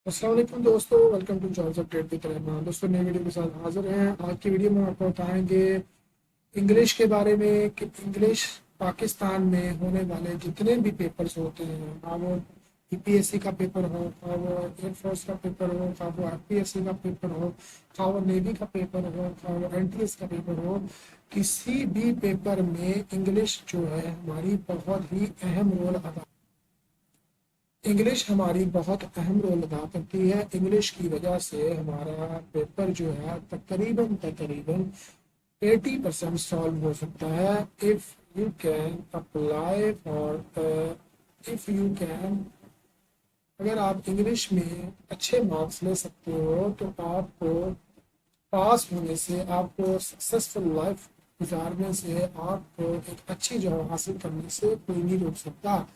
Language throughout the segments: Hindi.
अस्सलाम वालेकुम दोस्तों, welcome to jobs update with Rahman. दोस्तों नई वीडियो के साथ हाजिर हैं। आज की वीडियो में आपको बताएंगे इंग्लिश के बारे में कि इंग्लिश पाकिस्तान में होने वाले जितने भी पेपर्स होते हैं, हाँ वो यूपीएससी का पेपर हो, हाँ वो एयरफोर्स का पेपर हो, हाँ वो आरपीएससी का पेपर हो, हाँ वो नेवी का पेपर हो, हाँ वो एनटीएस का पेपर हो, किसी भी पेपर में इंग्लिश जो है हमारी बहुत ही अहम रोल अदा इंग्लिश हमारी बहुत अहम रोल अदा करती है। इंग्लिश की वजह से हमारा पेपर जो है तकरीबन तकरीबन 80% सॉल्व हो सकता है। If you can apply for if you can अगर आप इंग्लिश में अच्छे मार्क्स ले सकते हो तो आपको पास होने से, आपको सक्सेसफुल लाइफ गुजारने से, आपको एक अच्छी जॉब हासिल करने से कोई नहीं रोक सकता।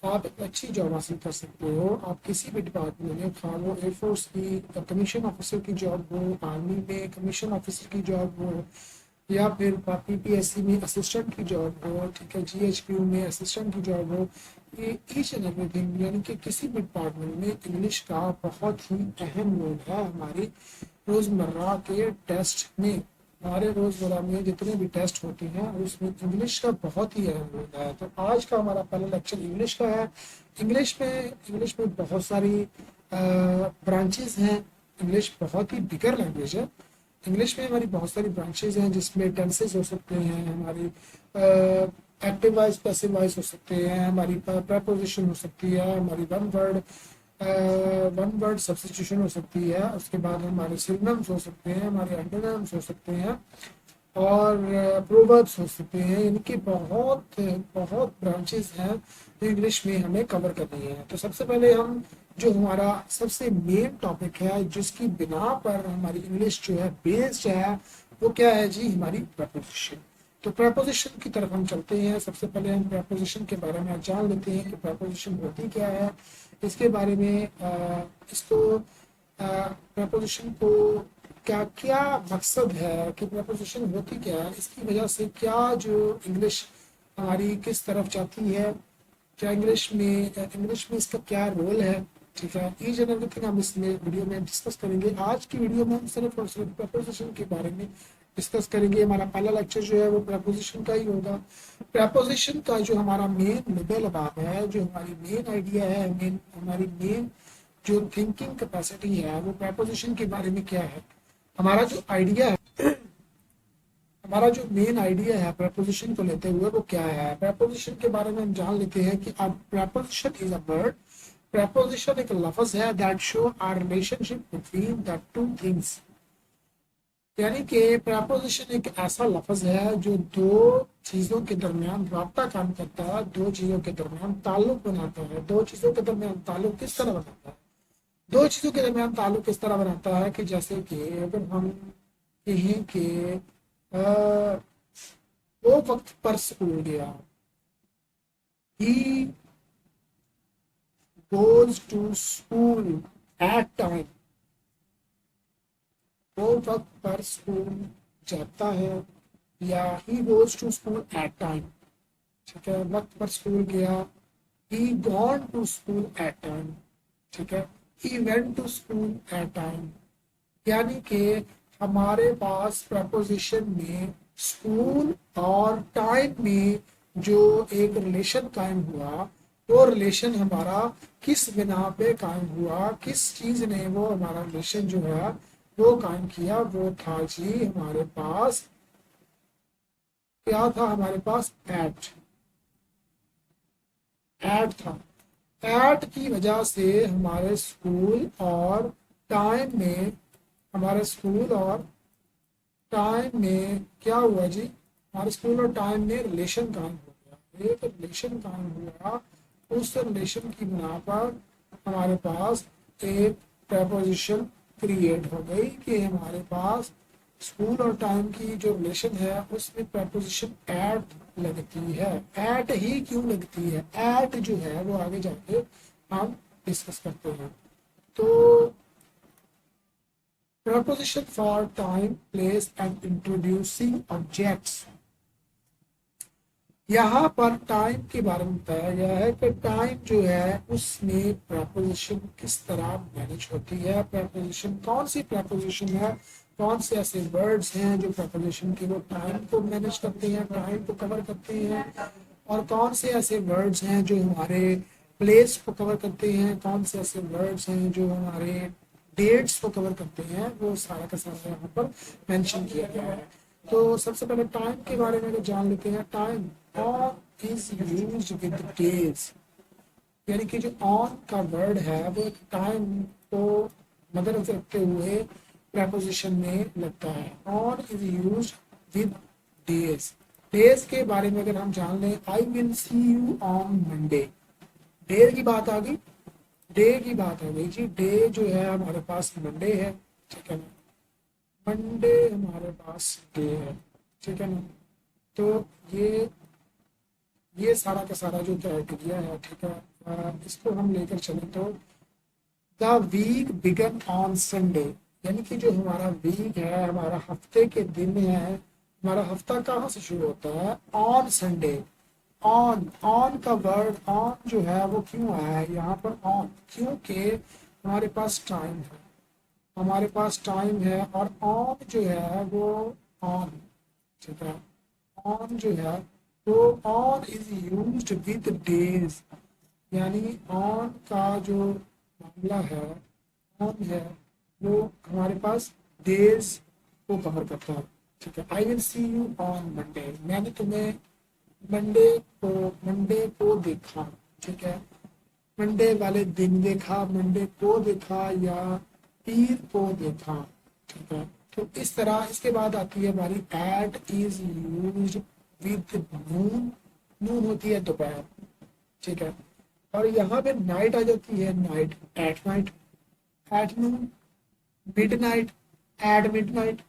आप एक अच्छी जॉब हासिल कर सकते हो। आप किसी भी डिपार्टमेंट में, खा वो एयरफोर्स की कमीशन ऑफिसर की जॉब हो, आर्मी में कमीशन ऑफिसर की जॉब हो, या फिर पीपीएससी में असिस्टेंट की जॉब हो, ठीक है, जीएचक्यू में असिस्टेंट की जॉब हो, ये ईच एंड एवरीथिंग, यानी कि किसी भी डिपार्टमेंट में इंग्लिश का बहुत ही अहम रोल है हमारी रोज़मर्रा के टेस्ट में। हमारे रोज़मर्रा में जितने भी टेस्ट होते हैं उसमें इंग्लिश का बहुत ही अहम रोल है। तो आज का हमारा पहला लेक्चर इंग्लिश का है। इंग्लिश में बहुत सारी ब्रांचेस हैं। इंग्लिश बहुत ही बिगर लैंग्वेज है। इंग्लिश में हमारी बहुत सारी ब्रांचेज हैं जिसमें टेंसेस हो सकते हैं, हमारी एक्टिव वॉइस पैसिव वॉइस हो सकते हैं, हमारी प्रपोजिशन हो सकती है, हमारी वन वर्ड सब्स्टिट्यूशन हो सकती है, उसके बाद हमारे सिनोनिम्स हो सकते हैं, हमारे एंटोनिम्स हो सकते हैं, और प्रोवर्ब्स हो सकते हैं। इनकी बहुत बहुत ब्रांचेस हैं जो इंग्लिश में हमें कवर करनी है। तो सबसे पहले हम जो हमारा सबसे मेन टॉपिक है जिसकी बिना पर हमारी इंग्लिश जो है बेस्ड है, वो क्या है जी? हमारी प्रपोजिशन। तो प्रपोजिशन की तरफ हम चलते हैं। सबसे पहले हम प्रपोजिशन के बारे में जान लेते हैं कि प्रपोजिशन होती क्या है। इसके बारे में इसको प्रपोजिशन को क्या क्या मकसद है, कि प्रपोजिशन होती क्या है, इसकी वजह से क्या जो इंग्लिश हमारी किस तरफ जाती है, क्या इंग्लिश में इसका क्या रोल है, ठीक है। ईच एंड एवरीथिंग हम इसमें वीडियो में डिस्कस करेंगे। आज की वीडियो में हम सिर्फ और सिर्फ प्रपोजिशन के बारे में डिस्कस करेंगे। हमारा पहला लेक्चर जो है वो प्रपोजिशन का ही होगा। प्रपोजिशन का जो हमारा मेन मुद्दा बात है, जो हमारी मेन आइडिया है, हमारी मेन जो थिंकिंग कैपेसिटी है, वो प्रपोजिशन के बारे में क्या है। हमारा जो आइडिया है, हमारा जो मेन आइडिया है प्रपोजिशन को लेते हुए वो क्या है। प्रपोजिशन के बारे में हम जान लेते हैं कि अब preposition is a word. Preposition एक लफ्ज है that show are relationship between the two things. यानी कि प्रपोजिशन एक ऐसा लफ्ज है जो दो चीजों के दरमियान राब्ता कायम करता है, दो चीजों के दरमियान ताल्लुक बनाता है। दो चीजों के दरमियान ताल्लुक किस तरह बनाता है? दो चीजों के दरमियान ताल्लुक किस तरह बनाता है कि जैसे कि अगर हम कहें कि अ, वो वक्त पर स्कूल गया, he goes to school at time. वो वक्त पर स्कूल जाता है, या he goes to school at time, ठीक है, वक्त पर स्कूल गया। He gone to school at time, ठीक है। He went to school at time. यानी कि हमारे पास प्रपोजिशन में स्कूल और टाइम में जो एक रिलेशन कायम हुआ, वो रिलेशन हमारा किस बिना पे कायम हुआ, किस चीज ने वो हमारा रिलेशन जो है वो कायम किया, वो था जी हमारे पास क्या था? हमारे पास एट था। एट की वजह से हमारे स्कूल और टाइम में क्या हुआ जी? हमारे स्कूल और टाइम में रिलेशन कायम हो गया। एक रिलेशन कायम हुआ, उस रिलेशन की बिना पर हमारे पास एक प्रपोजिशन क्रिएट हो गई कि हमारे पास स्कूल और टाइम की जो रिलेशन है उसमें प्रपोजिशन एट लगती है। एट ही क्यों लगती है? एट जो है वो आगे जाके हम डिस्कस करते हैं। तो preposition for time, place and introducing objects. यहाँ पर टाइम के बारे में बताया गया है कि टाइम जो है उसमें प्रपोजिशन किस तरह मैनेज होती है, प्रपोजिशन कौन सी प्रपोजिशन है, कौन से ऐसे वर्ड्स हैं जो प्रपोजिशन की वो टाइम को मैनेज करते हैं, टाइम को कवर करते हैं, और कौन से ऐसे वर्ड्स हैं जो हमारे प्लेस को कवर करते हैं, कौन से ऐसे वर्ड्स हैं जो हमारे डेट्स को कवर करते हैं, वो सारा का सारा यहाँ पर मेंशन किया गया है। तो सबसे पहले टाइम के बारे में अगर जान लेते हैं, time on is used with days, यानी कि जो ऑन का वर्ड है वो एक टाइम को मद्देनजर रखते हुए प्रपोजिशन में लगता है। On is used with days, days के बारे में अगर हम जान लें, I will see you on Monday, day की बात आ गई, डे की बात आ गई जी। डे जो है हमारे पास मंडे है, ठीक है ना, मंडे हमारे पास डे है, ठीक है ना। तो ये ये सारा का सारा जो क्राइटेरिया है, ठीक है, इसको हम लेकर चलें तो the week begin on Sunday, यानी कि जो हमारा वीक है, हमारा हफ्ते के दिन है, हमारा हफ्ता कहाँ से शुरू होता है, ऑन संडे। ऑन, ऑन का वर्ड ऑन जो है वो क्यों आया है यहाँ पर ऑन, क्योंकि हमारे पास टाइम है, हमारे पास टाइम है, और ऑन जो है वो ऑन, ठीक है, ऑन जो है तो on is used with days, यानी ऑन का जो मामला है, ऑन है वो हमारे पास डेज को कवर करता है, ठीक है। I will see you on Monday, मैंने तुम्हें मंडे को, मंडे को देखा, ठीक है, मंडे वाले दिन देखा, मंडे को देखा, या पीर को देखा, ठीक है। तो इस तरह इसके बाद आती है हमारी एट इज यूज्ड विद नून, नून होती है दोपहर, ठीक है, और यहाँ पे नाइट आ जाती है, night, at night, at noon, mid night, at mid night,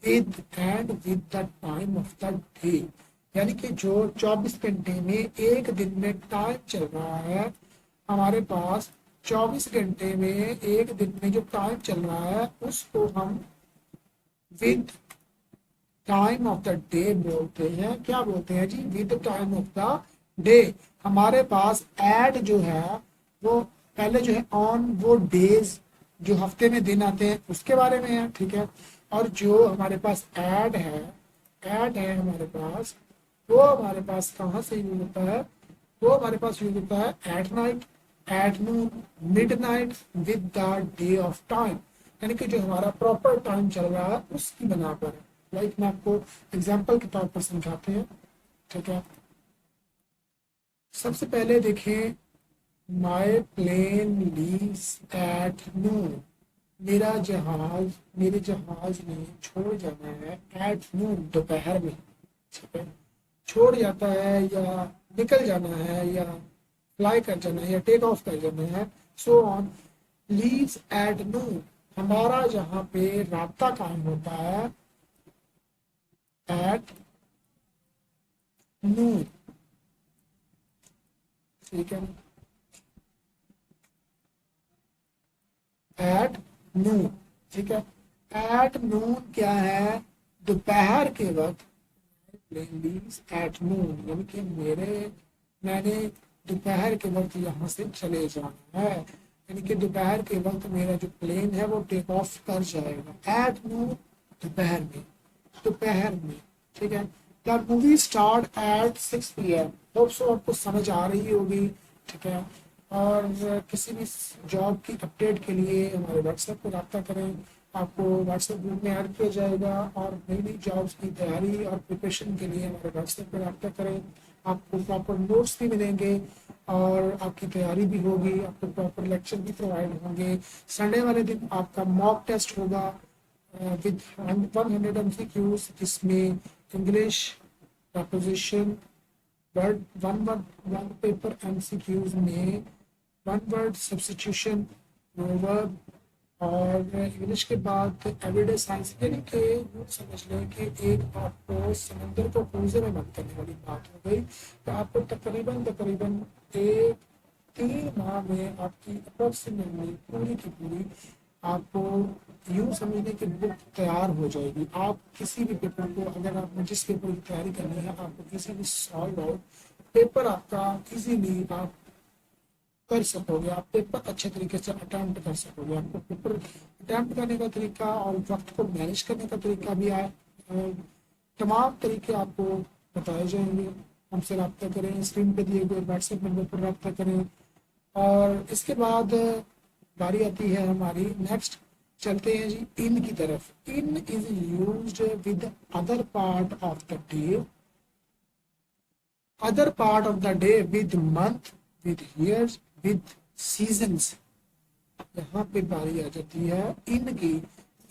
with and with the time of the day, यानी कि जो 24 घंटे में एक दिन में टाइम चल रहा है, हमारे पास 24 घंटे में एक दिन में जो टाइम चल रहा है उसको हम with time of the day बोलते हैं। क्या बोलते हैं जी, with time of the day. हमारे पास एड जो है वो पहले जो है ऑन, वो डेज जो हफ्ते में दिन आते हैं उसके बारे में है, ठीक है, और जो हमारे पास ऐड है, ऐड है हमारे पास, वो हमारे पास कहाँ से यूज होता है, वो हमारे पास यूज होता है at night, at noon, mid night, with the day of time, यानी कि जो हमारा प्रॉपर टाइम चल रहा है उसकी बना पर। लाइक मैं आपको एग्जाम्पल के तौर पर समझाते हैं, ठीक है। सबसे पहले देखें, माई प्लेन लीव्स एट नून, मेरे जहाज ने छोड़ जाना है एट नून, दोपहर में, ठीक है, छोड़ जाता है या निकल जाना है या फ्लाई कर जाना है या टेक ऑफ कर जाना है, so on. Leaves at noon, हमारा जहाँ पे राब्ता कायम होता है एट नून, ठीक है, एट नून, ठीक है। एट नून क्या है, दोपहर के वक्त, एट नून, यानी कि मैंने दोपहर के वक्त यहाँ से चले जाना है, यानी कि दोपहर के वक्त मेरा जो प्लेन है वो टेक ऑफ कर जाएगा एट नून, दोपहर में, दोपहर में, ठीक है। The movie start at 6 PM, hope so आपको समझ आ रही होगी, ठीक है। और किसी भी जॉब की अपडेट के लिए हमारे व्हाट्सएप पर रब्ता करें, आपको व्हाट्सएप ग्रुप में ऐड किया जाएगा, और नई नई जॉब्स की तैयारी और प्रिपरेशन के लिए हमारे व्हाट्सएप पर रब्ता करें, आपको प्रॉपर नोट्स भी मिलेंगे और आपकी तैयारी भी होगी, आपको प्रॉपर लेक्चर भी प्रोवाइड होंगे। संडे वाले दिन आपका मॉक टेस्ट होगा विद 100 MCQs, जिसमें English, preposition, word, one paper MCQs में वन वर्ड सब्स्टिट्यूशन, वर्ब, और इंग्लिश के बाद एवरीडे साइंस, यानी कि यूँ समझ लें कि एक आपको समंदर को पूजे में बंद करने वाली बात हो गई। तो आपको तकरीबन तकरीबन एक 3 माह में आपकी अप्रोक्सीमेटली पूरी की पूरी आपको यूं समझने की बुक तैयार हो जाएगी। आप किसी भी पेपर को, अगर आपने जिस पेपर की तैयारी करनी है, आपको किसी भी सॉल्व आउट पेपर आपका इजीली आप कर सकोगे, आप पेपर अच्छे तरीके से अटेम्प्ट कर सकोगे। आपको पेपर अटेम्प्ट करने का तरीका और वक्त को मैनेज करने का तरीका भी आए, तमाम तरीके आपको बताए जाएंगे। हमसे रब्ता करें, स्क्रीन पे दिए गए व्हाट्सएप नंबर पर रब्ता करें। और इसके बाद बारी आती है हमारी नेक्स्ट, चलते हैं जी इन की तरफ। In is used with other part of the day, other part of the day, with month, with years, with seasons. यहाँ पे बारी आ जाती है इन की।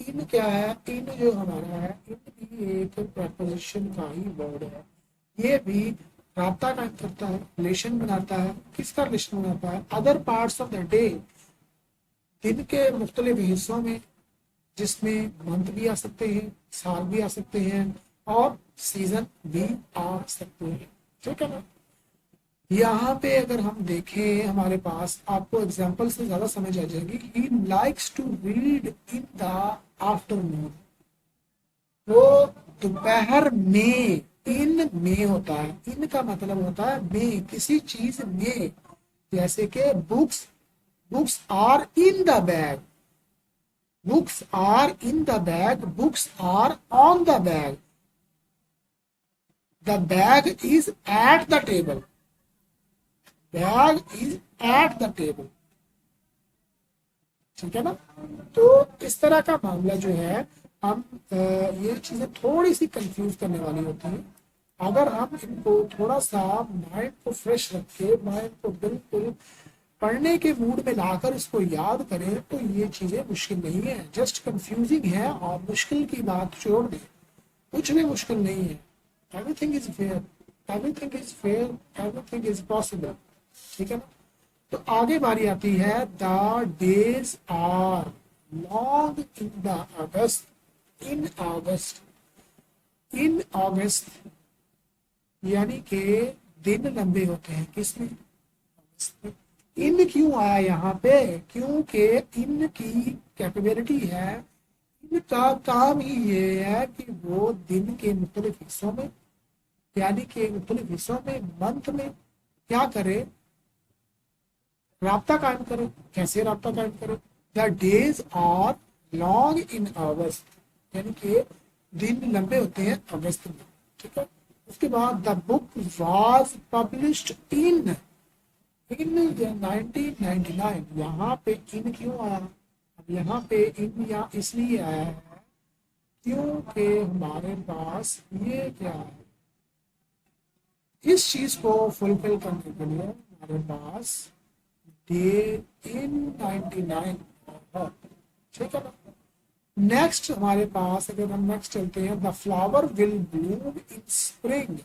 इन क्या है? इन जो हमारा है, इन भी एक प्रपोजिशन का ही वर्ड है। ये भी राब्ता कायम करता है, रिलेशन बनाता है। किसका रिलेशन बनाता है? Other parts of the day, दिन के मुख्तलिफ हिस्सों में, जिसमें मंथ भी आ सकते हैं, साल भी आ सकते हैं और सीजन भी आ सकते हैं। ठीक है ना? यहाँ पे अगर हम देखें, हमारे पास आपको एग्जाम्पल से ज्यादा समझ आ जाएगी। He likes to read in the afternoon, वो दोपहर में, इन में होता है। इन का मतलब होता है में, किसी चीज में। जैसे कि books, books are in the bag, books are in the bag, books are on the bag, the bag is at the table, bag is at the table. ठीक है ना? तो इस तरह का मामला जो है, हम ये चीजें थोड़ी सी कंफ्यूज करने वाली होती हैं। अगर हम इनको थोड़ा सा माइंड को फ्रेश रख के, माइंड को बिल्कुल पढ़ने के मूड में लाकर इसको याद करें, तो ये चीजें मुश्किल नहीं है। जस्ट कंफ्यूजिंग है, और मुश्किल की बात छोड़ दें, कुछ भी मुश्किल नहीं है। Everything is fair, everything is fair, everything is possible. ठीक है ना? तो आगे बारी आती है, the days are long in the August, in August, in August, यानी कि दिन लंबे होते हैं। किसमें? अगस्त में। इन क्यों आया यहाँ पे? क्योंकि इन की कैपेबिलिटी है, इनका काम ही ये है कि वो दिन के मुख्तलिफ हिस्सों में, यानी कि मुख्तलिफ हिस्सों में, मंथ में क्या करे? राब्ता कायम करे। कैसे राब्ता कायम करे? The days are long in August, यानी कि दिन लंबे होते हैं अगस्त में। ठीक है? उसके बाद the book was published in 1999। यहाँ पे इन क्यों आया? अब यहाँ पे इन या इसलिए आया है क्योंकि हमारे पास ये क्या है, इस चीज को फुलफिल करने के लिए हमारे पास डे इन 99 है। ठीक है ना? नेक्स्ट हमारे पास, अगर हम नेक्स्ट चलते हैं, the flower will Bloom in spring.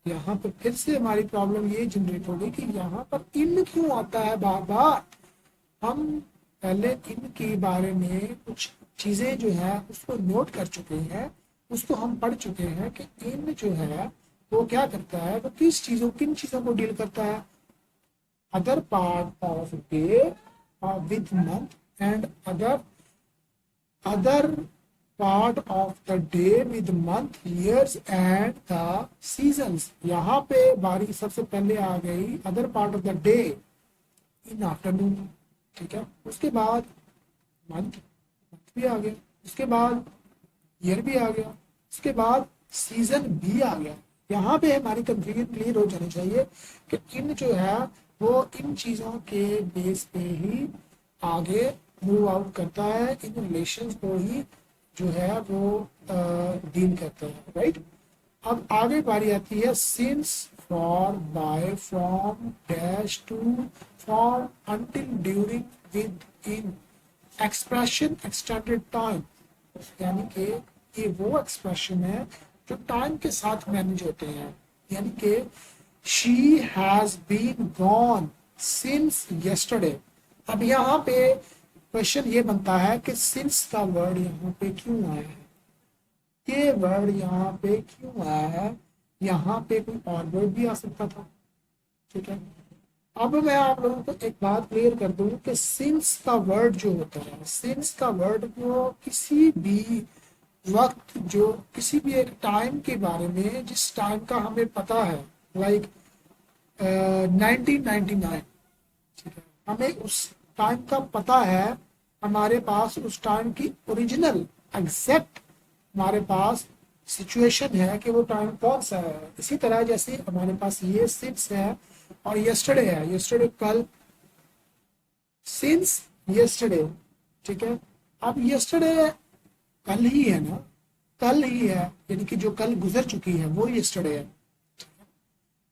यहाँ पर फिर से हमारी प्रॉब्लम ये जनरेट होगी कि यहाँ पर इन क्यों आता है बार बार। हम पहले इन के बारे में कुछ चीजें जो है उसको नोट कर चुके हैं, उसको हम पढ़ चुके हैं कि इन जो है वो क्या करता है, वो किन चीजों को डील करता है। Other part of day with month, and other part of the day with month, years and the seasons. यहाँ पे बारी सबसे पहले आ गई other part of the day in afternoon. ठीक है? उसके बाद मंथ भी आ गया, उसके बाद ईयर भी आ गया, उसके बाद सीजन भी आ गया। यहाँ पे हमारी कंफ्यूजन क्लियर हो जानी चाहिए कि इन जो है वो इन चीजों के बेस पे ही आगे मूव आउट करता है, इन रिलेशंस को ही जो है वो डील करता है। राइट? अब आगे बारी आती है, since, for, by, from, dash, to, from, until, during, with, in. Expression extended time, यानी कि ये वो एक्सप्रेशन है जो टाइम के साथ मैनेज होते हैं। यानी कि she has been gone since yesterday. अब यहाँ पे क्वेश्चन ये बनता है कि सिंस का वर्ड यहाँ पे क्यों आया है, ये वर्ड यहाँ पे क्यों आया है। यहाँ पे कोई और वर्ड भी आ सकता था। ठीक है? अब मैं आप लोगों को एक बात क्लियर कर दूं कि सिंस का वर्ड जो होता है, सिंस का वर्ड को किसी भी वक्त, जो किसी भी एक टाइम के बारे में जिस टाइम का हमें पता है, लाइक 1999, ठीक है, हमें उस टाइम का पता है, हमारे पास उस टाइम की ओरिजिनल एग्जैक्ट हमारे पास सिचुएशन है कि वो टाइम कौन सा है। इसी तरह जैसे हमारे पास ये सिंस है और यस्टरडे है, यस्टरडे कल, सिंस यस्टरडे, ठीक है। अब यस्टरडे कल ही है ना, कल ही है, यानी कि जो कल गुजर चुकी है वो यस्टरडे है।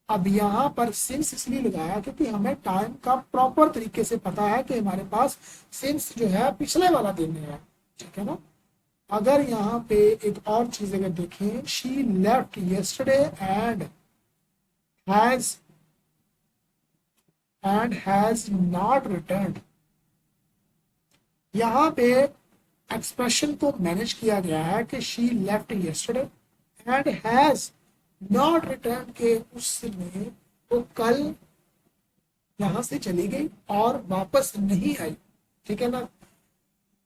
अब यहाँ पर सिंस इसलिए लगाया क्योंकि हमें टाइम का प्रॉपर तरीके से पता है कि हमारे पास सिंस जो है पिछले वाला दिन है, ठीक है ना। अगर यहाँ पे एक और चीज अगर देखें, she left yesterday has has not return, यहाँ पे एक्सप्रेशन को मैनेज किया गया है कि she left yesterday and has not return, के उसने वो कल यहां से चली गई और वापस नहीं आई, ठीक है ना।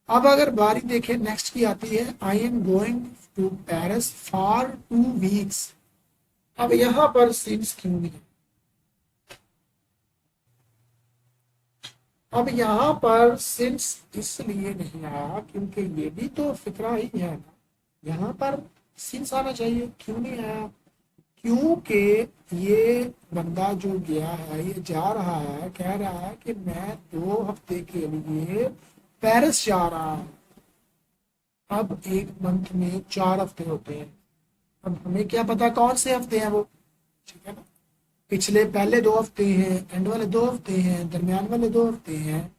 अब अगर बारी देखें नेक्स्ट की आती है, I am going to Paris for 2 weeks. अब यहां पर सिंस क्यों नहीं, अब यहाँ पर सिंस इसलिए नहीं आया क्योंकि ये भी तो फिक्रा ही है ना, यहाँ पर सिंस आना चाहिए, क्यों नहीं आया, क्योंकि ये बंदा जो गया है, ये जा रहा है, कह रहा है कि मैं 2 हफ्ते के लिए पेरिस जा रहा हूँ। अब एक मंथ में 4 हफ्ते होते हैं, अब हमें क्या पता कौन से हफ्ते हैं वो, ठीक है ना। पिछले पहले 2 हफ्ते हैं, एंड वाले 2 हफ्ते हैं, दरमियान वाले 2 हफ्ते हैं,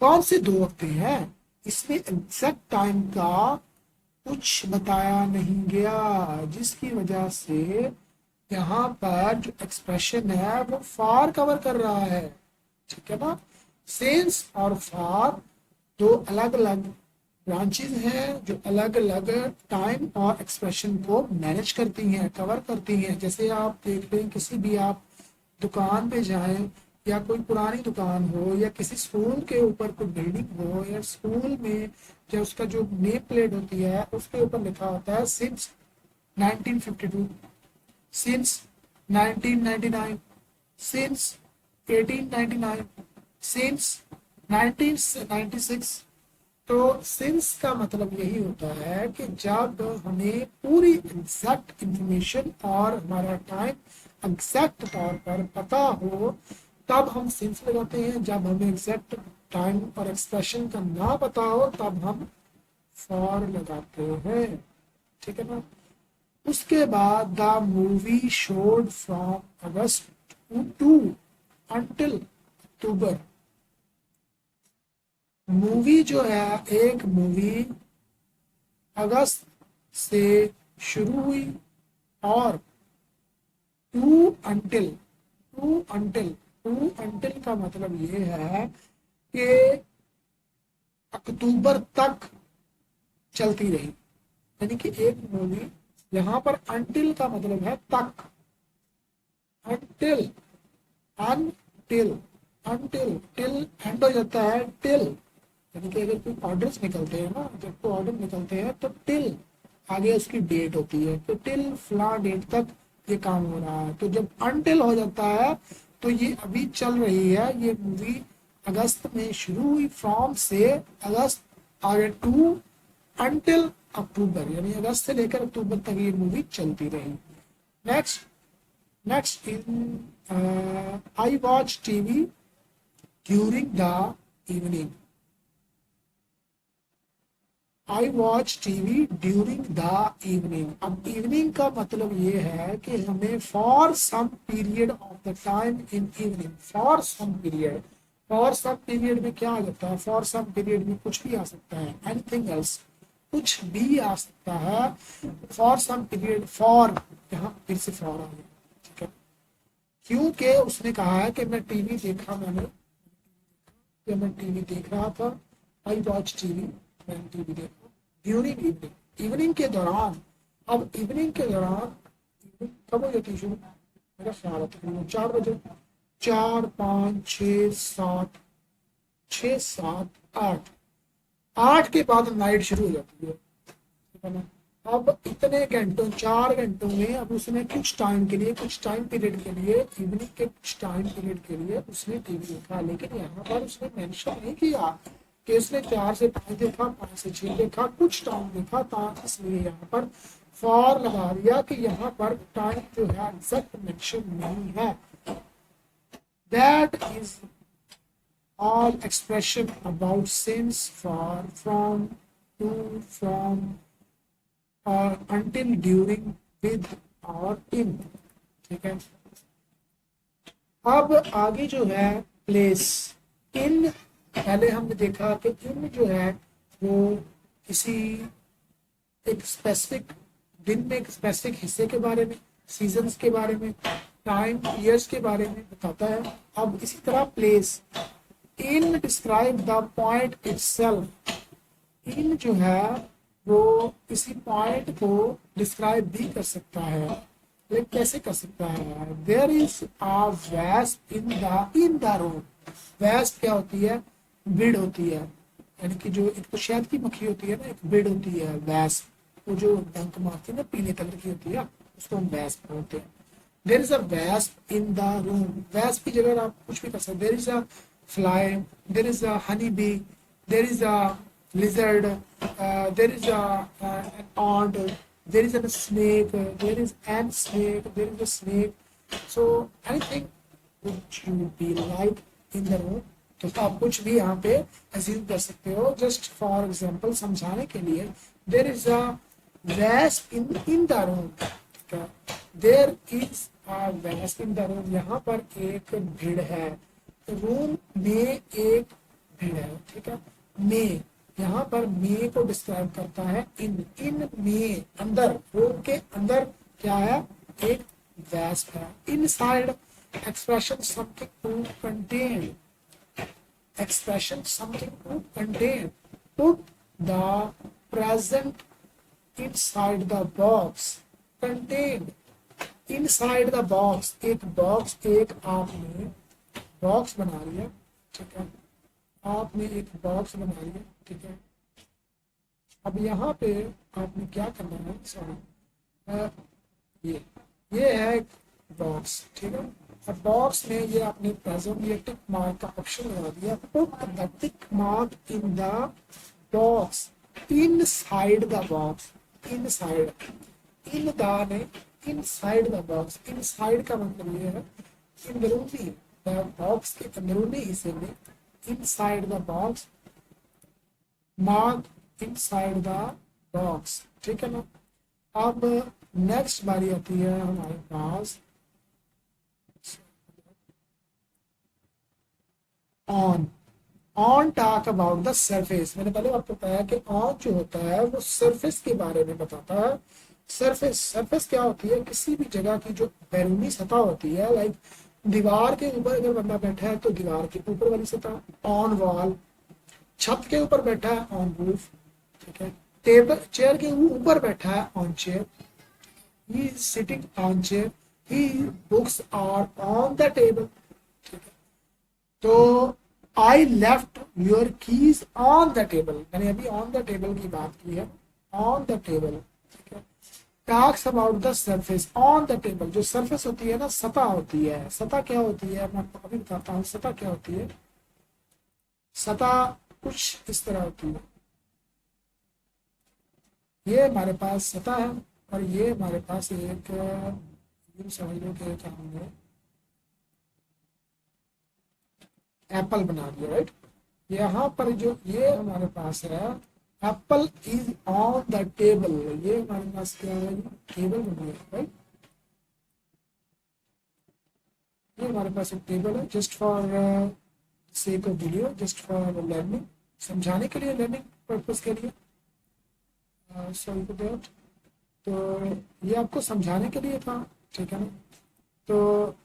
कौन से 2 हफ्ते हैं, इसमें एग्जैक्ट टाइम का कुछ बताया नहीं गया, जिसकी वजह से यहाँ पर जो एक्सप्रेशन है वो फार कवर कर रहा है, ठीक है ना। सेंस और फार दो अलग अलग ब्रांचेज हैं जो अलग अलग टाइम और एक्सप्रेशन को मैनेज करती हैं, कवर करती हैं। जैसे आप देख लें, किसी भी आप दुकान पे जाएं, या कोई पुरानी दुकान हो, या किसी स्कूल के ऊपर कोई बिल्डिंग हो, या स्कूल में जो उसका जो नेम प्लेट होती है उसके ऊपर लिखा होता है सिंस 1952, सिंस 1999, सिंस 1899, सिंस 1996। तो सिंस का मतलब यही होता है कि जब हमें पूरी एग्जैक्ट इंफॉर्मेशन और हमारा टाइम एग्जैक्ट तौर पर पता हो तब हम सिंस लगाते हैं, जब हमें एग्जैक्ट टाइम और एक्सप्रेशन का ना पता हो तब हम फॉर लगाते हैं, ठीक है ना। उसके बाद the movie showed from August to until October, movie जो है, एक मूवी अगस्त से शुरू हुई और टू अंटिल का मतलब ये है कि अक्टूबर तक चलती रही, यानी कि एक मूवी, यहाँ पर अंटिल का मतलब है तक, until, until, until, till and हो जाता है टिल, यानी कि अगर कोई ऑर्डर्स निकलते हैं ना, जब कोई ऑर्डर निकलते हैं तो टिल आगे उसकी डेट होती है, तो टिल फला डेट तक ये काम हो रहा है। तो जब अनटिल हो जाता है तो ये अभी चल रही है, ये मूवी अगस्त में शुरू हुई, फ्रॉम से अगस्त आगे टू अनटिल अक्टूबर, यानी अगस्त से लेकर अक्टूबर तक ये मूवी चलती रही। Next in I watch TV during the evening, I watch TV during the evening. अब इवनिंग का मतलब ये है कि हमें for some period of the time in evening, for some period, for some period में क्या आ जाता है, फॉर सम पीरियड में कुछ भी आ सकता है, एनीथिंग एल्स, कुछ भी आ सकता है, फॉर सम पीरियड, फॉर, यहाँ फिर से फॉर आ गया, ठीक है, क्योंकि उसने कहा है कि मैं टीवी देखा, मैं टीवी देख रहा था, आई वॉच टीवी, मैंने टीवी देखा ड्यूरिंग इवनिंग, इवनिंग के दौरान। अब इवनिंग के दौरान कब हो जाती है शुरू, मेरा ख्याल है तकरीबन 4 बजे, 4 5 6 7, 6 7 8, 8 के बाद नाइट शुरू हो जाती है, ठीक है ना। अब इतने घंटों, 4 घंटों में अब उसने कुछ टाइम के लिए, कुछ टाइम पीरियड के लिए, इवनिंग के कुछ टाइम पीरियड के लिए उसने टीवी देखा, लेकिन यहाँ पर उसने मेंशन नहीं किया कि उसने 4 से 5 देखा, 5 से 6 देखा, कुछ टाइम देखा था, इसलिए यहाँ पर फॉर लगा दिया कि यहाँ पर टाइम जो है एग्जैक्ट मेंशन नहीं है। That is all expression about since, far from, to, from, or until, during, with और in, ठीक है। अब आगे जो है प्लेस, इन, पहले हमने देखा कि इन जो है वो किसी एक स्पेसिफिक दिन में, एक स्पेसिफिक हिस्से के बारे में, सीजन्स के बारे में, टाइम ईयर्स के बारे में बताता है। अब इसी तरह place, in describe the point itself, in जो है वो किसी पॉइंट को डिस्क्राइब भी कर सकता है, लेकिन कैसे कर सकता है। There is a wasp in the room, wasp क्या होती है, बिड होती है, यानी कि जो एक तो शहद की मक्खी होती है ना, एक बिड होती है वेस्प, वो जो डंक मारती है ना, पीले कलर की होती है, उसको हम वेस्प बोलते हैं। There is a wasp in the room, wasp की जगह आप कुछ भी कर सकते, there is a fly, there is a honeybee, there is a lizard, there is an ant, there is a snake, there is an snake, there is a snake. So anything which you be like in the room, तो आप कुछ भी यहाँ पे assume कर सकते हो। Just for example समझाने के लिए, there is a wasp in the room, there is a wasp in the room, यहाँ पर एक भीड़ है, रूम में एक भीड़ है, ठीक है। में यहाँ पर में को डिस्क्राइब करता है, इन में अंदर, रूम के अंदर क्या है, एक वेस्प है। Inside expression something to contain, expression something to contain, put the present inside the box, contain inside the box, एक बॉक्स, एक आपने बॉक्स बना लिया, ठीक है, आपने एक बॉक्स बना लिया, ठीक है। अब यहाँ पे आपने क्या करना है, सॉरी, ये है एक बॉक्स, ठीक है। अब बॉक्स में ये आपने प्रेजेंट ये टिक मार्क का ऑप्शन लगा दिया, put the tick mark in the box, inside the box, inside, in the ने इनसाइड द बॉक्स, इनसाइड का मतलब ये है अंदरूनी, बॉक्स के अंदरूनी हिस्से में, inside the box, mark inside the box, ठीक है ना। अब नेक्स्ट बारी आती है हमारे pass on talk about the surface. मैंने पहले आपको बताया कि ऑन जो होता है वो सरफेस के बारे में बताता है। सरफेस, सरफेस क्या होती है, किसी भी जगह की जो बैरूनी सतह होती है, लाइक दीवार के ऊपर अगर बंदा बैठा है तो दीवार के ऊपर वाली सतह, ऑन वॉल, छत के ऊपर बैठा है ऑन रूफ, ठीक है, टेबल चेयर के ऊपर बैठा है on chair, he is sitting on chair, he books are on the table, ठीक है। तो I left your keys on the table, मैंने अभी ऑन द टेबल की बात की है, ऑन द टेबल, ठीक है। Talks about the surface on the table, जो सरफेस होती है ना, सतह होती है, सतह क्या होती है मैं आपको अभी बताता हूँ। सतह क्या होती है, सतह कुछ इस तरह होती है, ये हमारे पास सतह है और ये हमारे पास एक, ये समझ लो कि क्या हमने एप्पल बना दिया, राइट। यहाँ पर जो ये हमारे पास है, Apple is on the table, ये हमारे पास क्या है, टेबल बन गया, राइट। ये हमारे पास एक टेबल है, just for sake of video, just for learning, समझाने के लिए, लर्निंग पर्पस के लिए, सॉरी फॉर दैट। तो ये आपको समझाने के लिए था, ठीक है ना। तो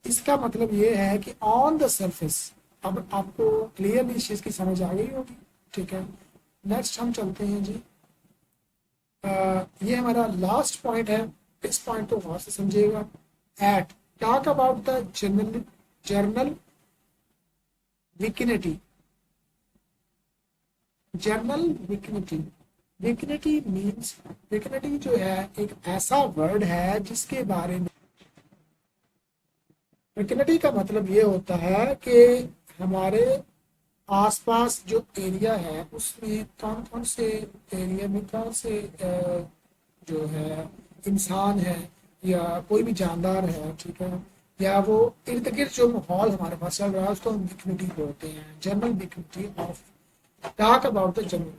इसका मतलब ये है कि ऑन द सरफेस, अब आपको क्लियरली इस चीज़ की समझ आ गई होगी, ठीक है। नेक्स्ट हम चलते हैं जी, ये हमारा लास्ट पॉइंट है, इस पॉइंट को वहां से समझिएगा। At, talk about the general vicinity, general vicinity. Vicinity means, vicinity जो है एक ऐसा वर्ड है जिसके बारे में, विकिनिटी का मतलब ये होता है कि हमारे आसपास जो एरिया है उसमें कौन कौन से एरिया में कौन से जो है इंसान है या कोई भी जानदार है, ठीक है, या वो इर्द गिर्द जो माहौल हमारे पास चल रहा है उसको हम विकिनिटी बोलते हैं, general vicinity of talk about the general.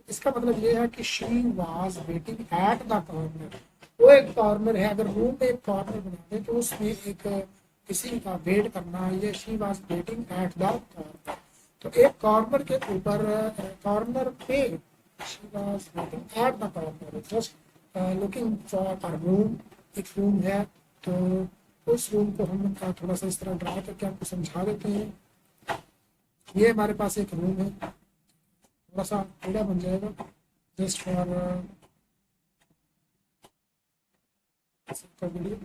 इसका मतलब ये है कि she was waiting at the corner, वो एक कॉर्नर है, अगर रूम में एक कॉर्नर बना दे तो उसमें एक किसी का वेट करना, ये she was waiting at the corner. तो एक कॉर्नर के ऊपर, कॉर्नर पे she was waiting at the corner just looking for a room, एक रूम है, तो उस रूम को हम थोड़ा सा इस तरह ड्रा करके आपको समझा देते हैं। ये हमारे पास एक रूम है, थोड़ा सा टेढ़ा बन जाएगा जस्ट फॉर वीडियो,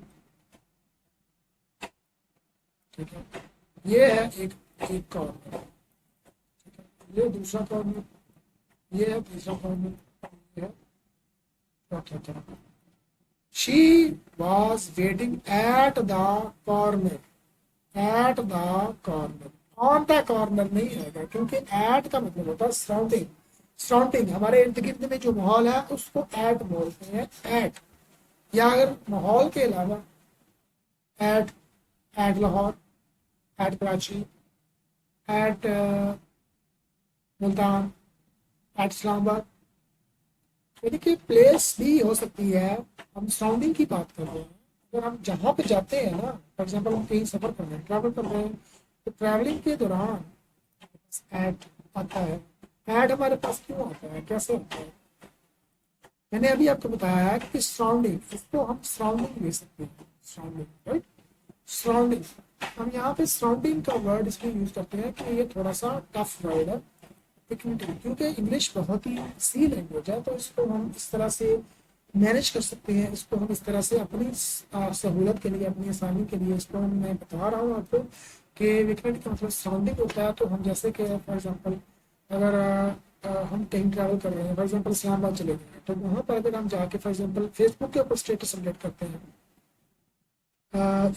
ठीक है। ये है एक एक कॉर्नर, ये दूसरा कॉर्नर, ये है तीसरा कॉर्नर, ये है चौथा corner. She was waiting at the corner, eight the corner, on the corner नहीं आएगा क्योंकि एट का मतलब होता है सराउंडिंग, सराउंडिंग हमारे इर्द गिर्द में जो माहौल है उसको एट बोलते हैं, एट। या अगर माहौल के अलावा at, at Lahore, at Karachi, at Multan, at Islamabad, यानी कि प्लेस भी हो सकती है। हम सराउंडिंग की बात कर रहे हैं, अगर हम जहाँ पे जाते हैं ना, फॉर एग्जाम्पल हम कहीं सफर कर रहे हैं, ट्रैवल कर रहे हैं, तो ट्रैवलिंग के दौरान एट आता है। एट हमारे पास क्यों आता है, कैसे आता है? मैंने अभी आपको बताया है कि सराउंडिंग, इसको हम सराउंडिंग ले सकते हैं, सराउंडिंग, राइट, सराउंडिंग। हम यहाँ पे सराउंडिंग का वर्ड इसलिए यूज करते हैं कि ये थोड़ा सा टफ वर्ड है, क्योंकि इंग्लिश बहुत ही सी लैंग्वेज है, तो इसको हम इस तरह से मैनेज कर सकते हैं, इसको हम इस तरह से अपनी सहूलत के लिए, अपनी आसानी के लिए इसको मैं बता रहा हूँ आपको कि विकिनिटी का मतलब सराउंडिंग होता है। तो हम जैसे कि फॉर एग्जांपल अगर हम कहीं ट्रैवल कर रहे हैं, फॉर एग्जांपल इस्लामाबाद चले गए, तो वहाँ पर अगर हम जाके फॉर एग्जांपल फेसबुक के ऊपर स्टेटस अपडेट करते हैं,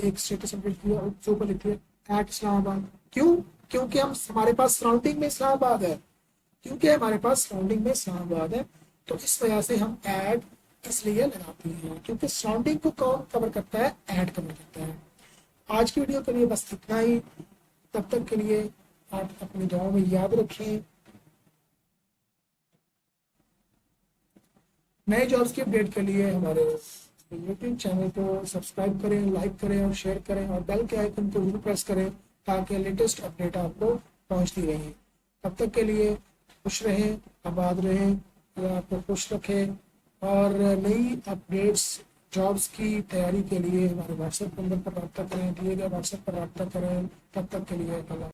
एक स्टेटस अपडेट किया, उसके ऊपर लिखिए एट इस्लामाबाद, क्यों? क्योंकि हम, हमारे पास सराउंडिंग में इस्लामाबाद है, क्योंकि हमारे पास सराउंडिंग में इस्लामाबाद है, तो इस वजह से हम ऐड इसलिए लगाते हैं क्योंकि सराउंडिंग को कौन कवर करता है, ऐड कवर करता है। आज की वीडियो के लिए बस इतना ही, तब तक के लिए आप अपनी दुआओं में याद रखें। नए जॉब्स की अपडेट के लिए हमारे यूट्यूब चैनल को सब्सक्राइब करें, लाइक करें और शेयर करें, और बेल के आइकन को जरूर प्रेस करें ताकि लेटेस्ट अपडेट आपको पहुंचती रहे। तब तक के लिए खुश रहें, आबाद रहें, अल्लाह आपको खुश रखें, और नई अपडेट्स जॉब्स की तैयारी के लिए हमारे व्हाट्सएप नंबर पर रब्ता करें, दिए गए व्हाट्सएप पर रब्ता करें। तब तक के लिए अल्लाह।